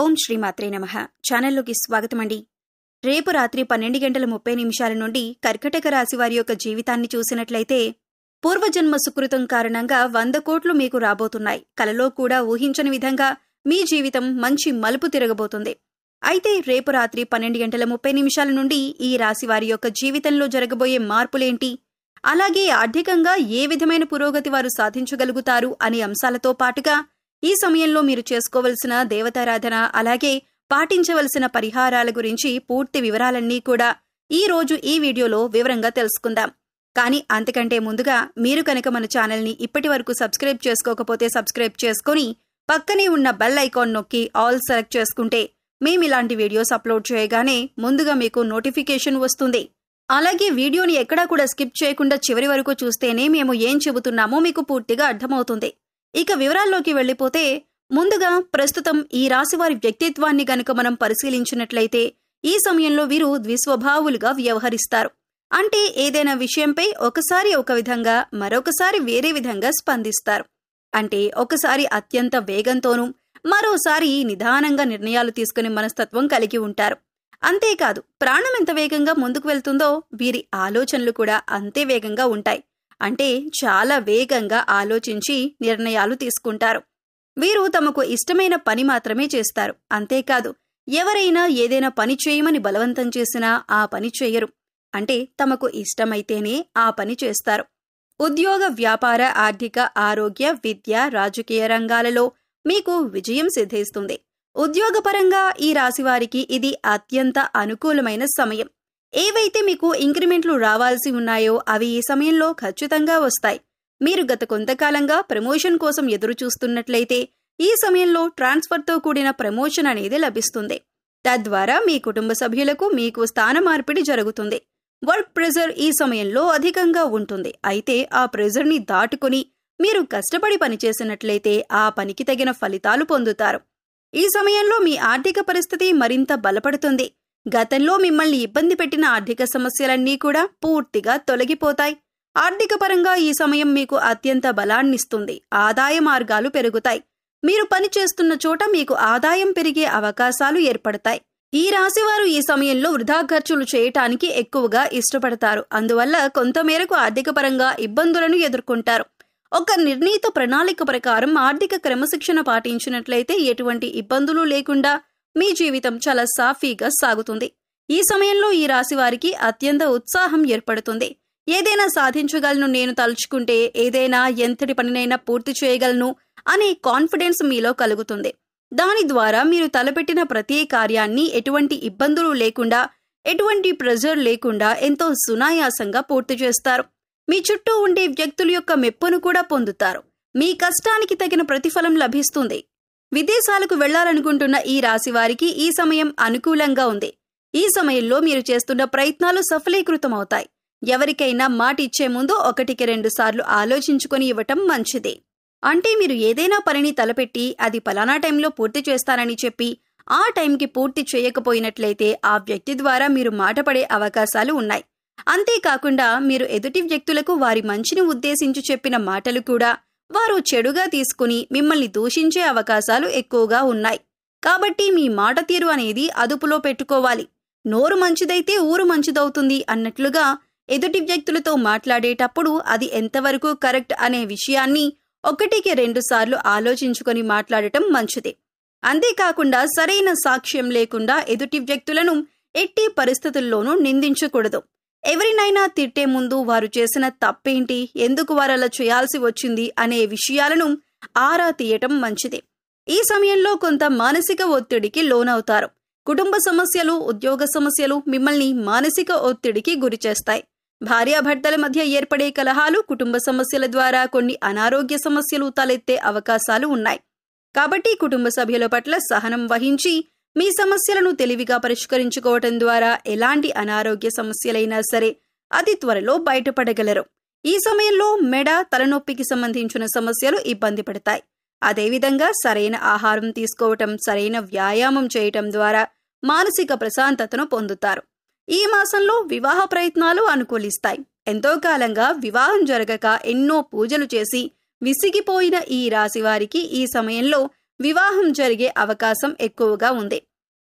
ఓం శ్రీమాత్రే నమః. ఛానల్లోకి స్వాగతమండి. రేపు రాత్రి 12:30 నుండి కర్కటక రాశి వారి యొక్క జీవితాన్ని చూసినట్లయితే పూర్వజన్మ సుకృతం కారణంగా 100 కోట్లు మీకు రాబోతున్నాయి. కలలో కూడా ఊహించని విధంగా మీ జీవితం మంచి మలుపు తిరగబోతుంది. అయితే రేపు రాత్రి 12:30 నుండి ఈ రాశి వారి యొక్క జీవితంలో జరగబోయే మార్పులేంటి, అలాగే ఆర్థికంగా ఏ విధమైన పురోగతి వారు సాధించగలుగుతారు అనే అంశాలతో పాటుగా ఈ సమయంలో మీరు చేసుకోవలసిన దేవతారాధన, అలాగే పాటించవలసిన పరిహారాల గురించి పూర్తి వివరాలన్నీ కూడా ఈ రోజు ఈ వీడియోలో వివరంగా తెలుసుకుందాం. కానీ అంతకంటే ముందుగా మీరు కనుక మన ఛానల్ని ఇప్పటి వరకు సబ్స్క్రైబ్ చేసుకోకపోతే సబ్స్క్రైబ్ చేసుకుని పక్కనే ఉన్న బెల్ ఐకాన్ నొక్కి ఆల్ సెలెక్ట్ చేసుకుంటే మేము ఇలాంటి వీడియోస్ అప్లోడ్ చేయగానే ముందుగా మీకు నోటిఫికేషన్ వస్తుంది. అలాగే వీడియోని ఎక్కడా కూడా స్కిప్ చేయకుండా చివరి వరకు చూస్తేనే మేము ఏం చెబుతున్నామో మీకు పూర్తిగా అర్థమవుతుంది. ఇక వివరాల్లోకి వెళ్లిపోతే ముందుగా ప్రస్తుతం ఈ రాశివారి వ్యక్తిత్వాన్ని గనుక మనం పరిశీలించినట్లయితే ఈ సమయంలో వీరు ద్విస్వభావులుగా వ్యవహరిస్తారు. అంటే ఏదైనా విషయంపై ఒకసారి ఒక విధంగా మరొకసారి వేరే విధంగా స్పందిస్తారు. అంటే ఒకసారి అత్యంత వేగంతోనూ మరోసారి నిదానంగా నిర్ణయాలు తీసుకునే మనస్తత్వం కలిగి ఉంటారు. అంతేకాదు, ప్రాణం ఎంత వేగంగా ముందుకు వెళ్తుందో వీరి ఆలోచనలు కూడా అంతే వేగంగా ఉంటాయి. అంటే చాలా వేగంగా ఆలోచించి నిర్ణయాలు తీసుకుంటారు. వీరు తమకు ఇష్టమైన పని మాత్రమే చేస్తారు. అంతేకాదు, ఎవరైనా ఏదైనా పని చేయమని బలవంతం చేసినా ఆ పని చేయరు. అంటే తమకు ఇష్టమైతేనే ఆ పని చేస్తారు. ఉద్యోగ, వ్యాపార, ఆర్థిక, ఆరోగ్య, విద్య, రాజకీయ రంగాలలో మీకు విజయం సిద్ధిస్తుంది. ఉద్యోగపరంగా ఈ రాశివారికి ఇది అత్యంత అనుకూలమైన సమయం. ఏవైతే మీకు ఇంక్రిమెంట్లు రావాల్సి ఉన్నాయో అవి ఈ సమయంలో ఖచ్చితంగా వస్తాయి. మీరు గత కొంతకాలంగా ప్రమోషన్ కోసం ఎదురు చూస్తున్నట్లయితే ఈ సమయంలో ట్రాన్స్ఫర్తో కూడిన ప్రమోషన్ అనేది లభిస్తుంది. తద్వారా మీ కుటుంబ సభ్యులకు మీకు స్థాన మార్పిడి జరుగుతుంది. వర్క్ ప్రెజర్ ఈ సమయంలో అధికంగా ఉంటుంది. అయితే ఆ ప్రెజర్ని దాటుకుని మీరు కష్టపడి పనిచేసినట్లయితే ఆ పనికి తగిన ఫలితాలు పొందుతారు. ఈ సమయంలో మీ ఆర్థిక పరిస్థితి మరింత బలపడుతుంది. గతంలో మిమ్మల్ని ఇబ్బంది పెట్టిన ఆర్థిక సమస్యలన్నీ కూడా పూర్తిగా తొలగిపోతాయి. ఆర్థిక పరంగా ఈ సమయం మీకు అత్యంత బలాన్నిస్తుంది. ఆదాయ మార్గాలు పెరుగుతాయి. మీరు పని చేస్తున్న చోట మీకు ఆదాయం పెరిగే అవకాశాలు ఏర్పడతాయి. ఈ రాశివారు ఈ సమయంలో వృధా ఖర్చులు చేయటానికి ఎక్కువగా ఇష్టపడతారు. అందువల్ల కొంతమేరకు ఆర్థిక పరంగా ఇబ్బందులను ఎదుర్కొంటారు. ఒక నిర్ణీత ప్రణాళిక ప్రకారం ఆర్థిక క్రమశిక్షణ పాటించినట్లయితే ఎటువంటి ఇబ్బందులు లేకుండా మీ జీవితం చాలా సాఫీగా సాగుతుంది. ఈ సమయంలో ఈ రాశి వారికి అత్యంత ఉత్సాహం ఏర్పడుతుంది. ఏదైనా సాధించగలను, నేను తలుచుకుంటే ఏదైనా ఎంతటి పనినైనా పూర్తి చేయగలను అనే కాన్ఫిడెన్స్ మీలో కలుగుతుంది. దాని ద్వారా మీరు తలపెట్టిన ప్రతి కార్యాన్ని ఎటువంటి ఇబ్బందులు లేకుండా, ఎటువంటి ప్రెజర్ లేకుండా ఎంతో సునాయాసంగా పూర్తి చేస్తారు. మీ చుట్టూ ఉండే వ్యక్తుల యొక్క మెప్పును కూడా పొందుతారు. మీ కష్టానికి తగిన ప్రతిఫలం లభిస్తుంది. విదేశాలకు వెళ్లాలనుకుంటున్న ఈ రాశి వారికి ఈ సమయం అనుకూలంగా ఉంది. ఈ సమయంలో మీరు చేస్తున్న ప్రయత్నాలు సఫలీకృతమవుతాయి. ఎవరికైనా మాట ఇచ్చే ముందు 1-2 సార్లు ఆలోచించుకొని ఇవ్వటం మంచిది. అంటే మీరు ఏదైనా పనిని తలపెట్టి అది పలానా టైంలో పూర్తి చేస్తానని చెప్పి ఆ టైంకి పూర్తి చేయకపోయినట్లయితే ఆ వ్యక్తి ద్వారా మీరు మాట పడే అవకాశాలు ఉన్నాయి. అంతేకాకుండా మీరు ఎదుటి వ్యక్తులకు వారి మంచిని ఉద్దేశించి చెప్పిన మాటలు కూడా వారు చెడుగా తీసుకుని మిమ్మల్ని దూషించే అవకాశాలు ఎక్కువగా ఉన్నాయి. కాబట్టి మీ మాట తీరు అనేది అదుపులో పెట్టుకోవాలి. నోరు మంచిదైతే ఊరు మంచిదవుతుంది అన్నట్లుగా ఎదుటి వ్యక్తులతో మాట్లాడేటప్పుడు అది ఎంతవరకు కరెక్ట్ అనే విషయాన్ని 1-2 సార్లు ఆలోచించుకొని మాట్లాడటం మంచిది. అంతేకాకుండా సరైన సాక్ష్యం లేకుండా ఎదుటి వ్యక్తులను ఎట్టి పరిస్థితుల్లోనూ నిందించకూడదు. ఎవరినైనా తిట్టే ముందు వారు చేసిన తప్పేంటి, ఎందుకు వారలా చేయాల్సి వచ్చింది అనే విషయాలను ఆరా తీయటం మంచిది. ఈ సమయంలో కొంత మానసిక ఒత్తిడికి లోనవుతారు. కుటుంబ సమస్యలు, ఉద్యోగ సమస్యలు మిమ్మల్ని మానసిక ఒత్తిడికి గురిచేస్తాయి. భార్యాభర్తల మధ్య ఏర్పడే కలహాలు, కుటుంబ సమస్యల ద్వారా కొన్ని అనారోగ్య సమస్యలు తలెత్తే అవకాశాలు ఉన్నాయి. కాబట్టి కుటుంబ సభ్యుల పట్ల సహనం వహించి మీ సమస్యలను తెలివిగా పరిష్కరించుకోవటం ద్వారా ఎలాంటి అనారోగ్య సమస్యలైనా సరే అతి త్వరలో బయటపడగలరు. ఈ సమయంలో మెడ, తలనొప్పికి సంబంధించిన సమస్యలు ఇబ్బంది పడతాయి. అదేవిధంగా సరైన ఆహారం తీసుకోవటం, సరైన వ్యాయామం చేయటం ద్వారా మానసిక ప్రశాంతతను పొందుతారు. ఈ మాసంలో వివాహ ప్రయత్నాలు అనుకూలిస్తాయి. ఎంతో కాలంగా వివాహం జరగక ఎన్నో పూజలు చేసి విసిగిపోయిన ఈ రాశి వారికి ఈ సమయంలో వివాహం జరిగే అవకాశం ఎక్కువగా ఉంది.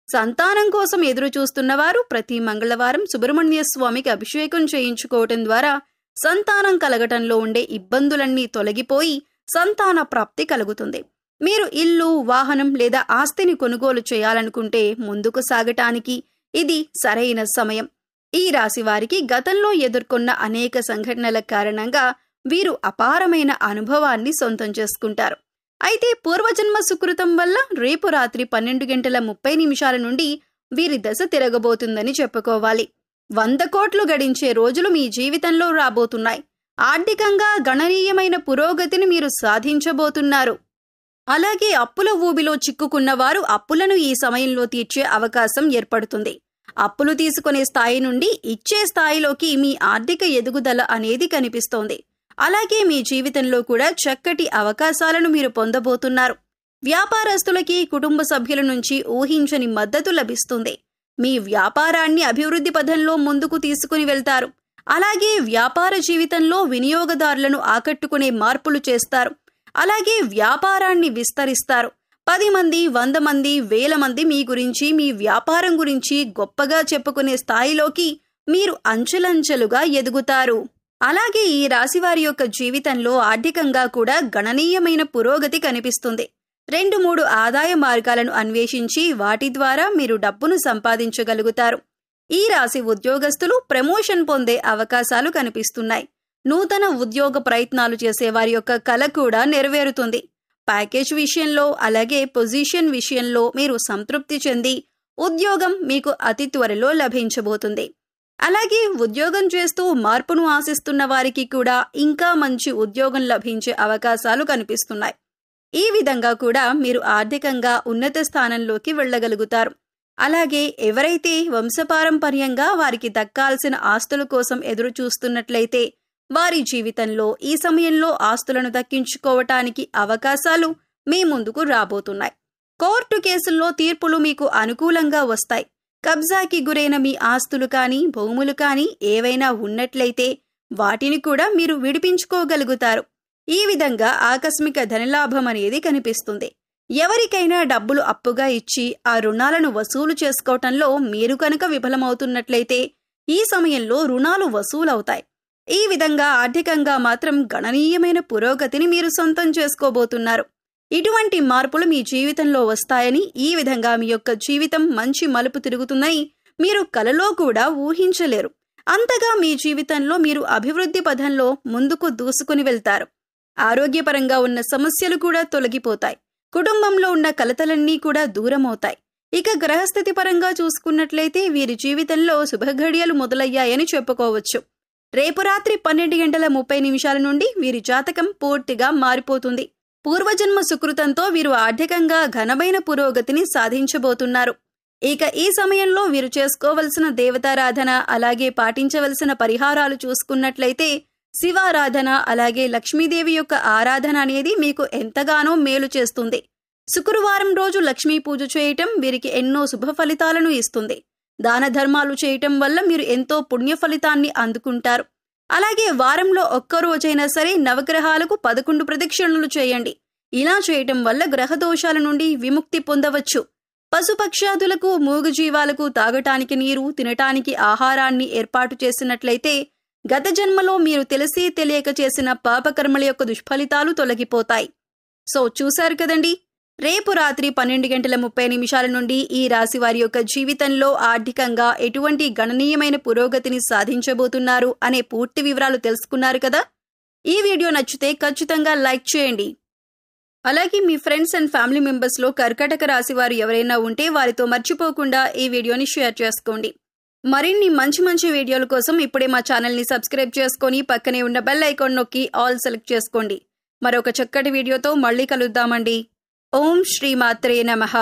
సంతానం కోసం ఎదురు చూస్తున్నవారు ప్రతి మంగళవారం సుబ్రహ్మణ్య స్వామికి అభిషేకం చేయించుకోవటం ద్వారా సంతానం కలగటంలో ఉండే ఇబ్బందులన్నీ తొలగిపోయి సంతాన ప్రాప్తి కలుగుతుంది. మీరు ఇల్లు, వాహనం లేదా ఆస్తిని కొనుగోలు చేయాలనుకుంటే ముందుకు సాగటానికి ఇది సరైన సమయం. ఈ రాశి వారికి గతంలో ఎదుర్కొన్న అనేక సంఘటనల కారణంగా వీరు అపారమైన అనుభవాన్ని సొంతం చేసుకుంటారు. అయితే పూర్వజన్మ సుకృతం వల్ల రేపు రాత్రి 12:30 నుండి వీరి దశ తిరగబోతుందని చెప్పుకోవాలి. 100 కోట్లు గడించే రోజులు మీ జీవితంలో రాబోతున్నాయి. ఆర్థికంగా గణనీయమైన పురోగతిని మీరు సాధించబోతున్నారు. అలాగే అప్పుల ఊబిలో చిక్కుకున్న వారు అప్పులను ఈ సమయంలో తీర్చే అవకాశం ఏర్పడుతుంది. అప్పులు తీసుకునే స్థాయి నుండి ఇచ్చే స్థాయిలోకి మీ ఆర్థిక ఎదుగుదల అనేది కనిపిస్తోంది. అలాగే మీ జీవితంలో కూడా చక్కటి అవకాశాలను మీరు పొందబోతున్నారు. వ్యాపారస్తులకి కుటుంబ సభ్యుల నుంచి ఊహించని మద్దతు లభిస్తుంది. మీ వ్యాపారాన్ని అభివృద్ధి పథంలో ముందుకు తీసుకుని వెళ్తారు. అలాగే వ్యాపార జీవితంలో వినియోగదారులను ఆకట్టుకునే మార్పులు చేస్తారు. అలాగే వ్యాపారాన్ని విస్తరిస్తారు. 10 మంది, 100 మంది, 1000 మంది మీ గురించి, మీ వ్యాపారం గురించి గొప్పగా చెప్పుకునే స్థాయిలోకి మీరు అంచెలంచెలుగా ఎదుగుతారు. అలాగే ఈ రాశివారి యొక్క జీవితంలో ఆర్థికంగా కూడా గణనీయమైన పురోగతి కనిపిస్తుంది. 2-3 ఆదాయ మార్గాలను అన్వేషించి వాటి ద్వారా మీరు డబ్బును సంపాదించగలుగుతారు. ఈ రాశి ఉద్యోగస్తులు ప్రమోషన్ పొందే అవకాశాలు కనిపిస్తున్నాయి. నూతన ఉద్యోగ ప్రయత్నాలు చేసే వారి యొక్క కల కూడా నెరవేరుతుంది. ప్యాకేజ్ విషయంలో అలాగే పొజిషన్ విషయంలో మీరు సంతృప్తి చెంది ఉద్యోగం మీకు అతి త్వరలో లభించబోతుంది. అలాగే ఉద్యోగం చేస్తూ మార్పును ఆశిస్తున్న వారికి కూడా ఇంకా మంచి ఉద్యోగం లభించే అవకాశాలు కనిపిస్తున్నాయి. ఈ విధంగా కూడా మీరు ఆర్థికంగా ఉన్నత స్థానంలోకి వెళ్ళగలుగుతారు. అలాగే ఎవరైతే వంశపారంపర్యంగా వారికి దక్కాల్సిన ఆస్తుల కోసం ఎదురు చూస్తున్నట్లయితే వారి జీవితంలో ఈ సమయంలో ఆస్తులను దక్కించుకోవటానికి అవకాశాలు మీ ముందుకు రాబోతున్నాయి. కోర్టు కేసుల్లో తీర్పులు మీకు అనుకూలంగా వస్తాయి. కబ్జాకి గురైన మీ ఆస్తులు కానీ భూములు కానీ ఏవైనా ఉన్నట్లయితే వాటిని కూడా మీరు విడిపించుకోగలుగుతారు. ఈ విధంగా ఆకస్మిక ధనలాభం అనేది కనిపిస్తుంది. ఎవరికైనా డబ్బులు అప్పుగా ఇచ్చి ఆ రుణాలను వసూలు చేసుకోవటంలో మీరు కనుక విఫలమవుతున్నట్లయితే ఈ సమయంలో రుణాలు వసూలవుతాయి. ఈ విధంగా ఆర్థికంగా మాత్రం గణనీయమైన పురోగతిని మీరు సొంతం చేసుకోబోతున్నారు. ఇటువంటి మార్పులు మీ జీవితంలో వస్తాయని, ఈ విధంగా మీ యొక్క జీవితం మంచి మలుపు తిరుగుతుందని మీరు కలలో కూడా ఊహించలేరు. అంతగా మీ జీవితంలో మీరు అభివృద్ధి పథంలో ముందుకు దూసుకుని వెళ్తారు. ఆరోగ్యపరంగా ఉన్న సమస్యలు కూడా తొలగిపోతాయి. కుటుంబంలో ఉన్న కలతలన్నీ కూడా దూరమవుతాయి. ఇక గ్రహస్థితి పరంగా చూసుకున్నట్లయితే వీరి జీవితంలో శుభఘడియలు మొదలయ్యాయని చెప్పుకోవచ్చు. రేపు రాత్రి 12:30 నుండి వీరి జాతకం పూర్తిగా మారిపోతుంది. పూర్వజన్మ సుకృతంతో వీరు ఆర్థికంగా ఘనమైన పురోగతిని సాధించబోతున్నారు. ఇక ఈ సమయంలో వీరు చేసుకోవలసిన దేవతారాధన అలాగే పాటించవలసిన పరిహారాలు చూసుకున్నట్లయితే శివారాధన అలాగే లక్ష్మీదేవి యొక్క ఆరాధన అనేది మీకు ఎంతగానో మేలు చేస్తుంది. శుక్రవారం రోజు లక్ష్మీ పూజ చేయటం వీరికి ఎన్నో శుభ ఫలితాలను ఇస్తుంది. దాన ధర్మాలు చేయటం వల్ల మీరు ఎంతో పుణ్య ఫలితాన్ని అందుకుంటారు. అలాగే వారంలో ఒక్కరోజైనా సరే నవగ్రహాలకు 11 ప్రదక్షిణలు చేయండి. ఇలా చేయటం వల్ల గ్రహ దోషాల నుండి విముక్తి పొందవచ్చు. పశుపక్షాదులకు, మూగజీవాలకు తాగటానికి నీరు, తినటానికి ఆహారాన్ని ఏర్పాటు చేసినట్లయితే గత జన్మలో మీరు తెలిసి తెలియక చేసిన పాపకర్మల యొక్క దుష్ఫలితాలు తొలగిపోతాయి. సో చూశారు కదండి, రేపు రాత్రి 12:30 నుండి ఈ రాశి వారి యొక్క జీవితంలో ఆర్థికంగా ఎటువంటి గణనీయమైన పురోగతిని సాధించబోతున్నారు అనే పూర్తి వివరాలు తెలుసుకున్నారు కదా. ఈ వీడియో నచ్చితే ఖచ్చితంగా లైక్ చేయండి. అలాగే మీ ఫ్రెండ్స్ అండ్ ఫ్యామిలీ మెంబర్స్లో కర్కాటక రాశి వారు ఎవరైనా ఉంటే వారితో మర్చిపోకుండా ఈ వీడియోని షేర్ చేసుకోండి. మరిన్ని మంచి వీడియోల కోసం ఇప్పుడే మా ఛానల్ని సబ్స్క్రైబ్ చేసుకొని పక్కనే ఉన్న బెల్ ఐకాన్ నొక్కి ఆల్ సెలెక్ట్ చేసుకోండి. మరొక చక్కటి వీడియోతో మళ్ళీ కలుద్దామండి. ఓం శ్రీ మాత్రే నమః.